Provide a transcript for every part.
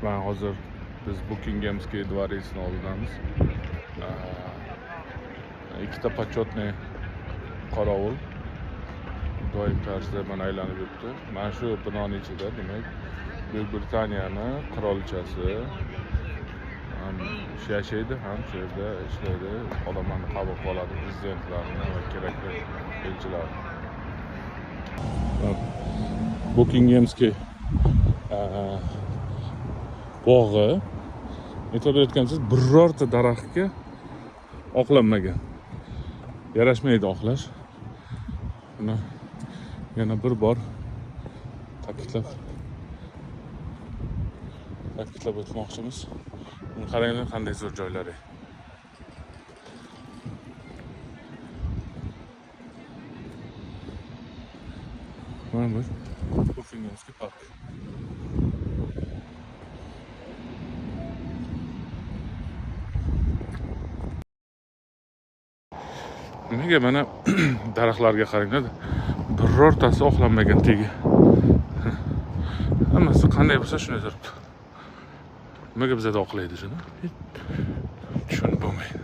Ben hozir biz Buckinghamskiy dvoresini oldidamiz. Ikkita почетный qorovul doim tarzda mana aylanib yuribdi. Mana shu binoning ichida, demak, Buyuk Britaniyani qirolichasi ham yashaydi, ham shu yerda ishlaydi, odamlarni qabul qiladi, prezidentlarni va kerakli elchilarni. Buckinghamskiy bog'i e'tibor berayotgansiz, birorta daraxtga oqlanmagan. Yarashmaydi oqlash. Buni yana bir bor ta'kidlab o'tmoqchimiz. Buni qaranglar, qanday zo'r joylari. Mana bu Buckinghamskiy park. Nimaga mana daraxtlarga qaranglar, birortasi oqlanmagan tegi. Hammasi qanday bo'lsa shunday turibdi. Nimaga bizda oqlaydi shuni? Tushunib bo'lmaydi.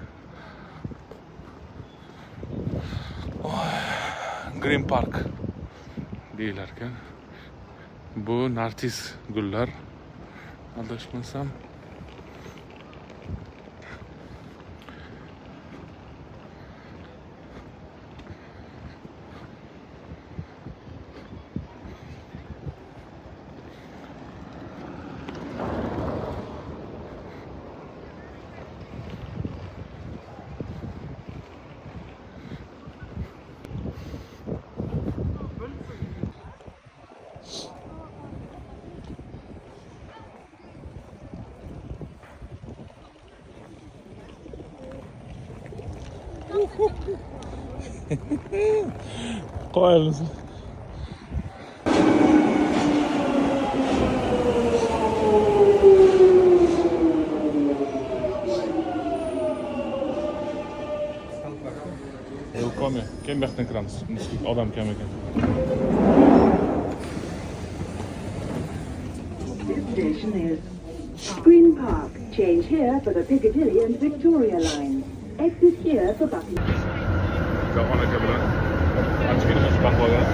Green Park deyilar ekan. Bu nartis gullar. Adashmasam. Qo'yar mısın? Yok kom ya. Kim bekten kırams? Adam kim ekan? This station is Green Park. Change here for the Piccadilly and Victoria line. Exit here for Buckingham. Zaten ona kadar açık bir bakmadan.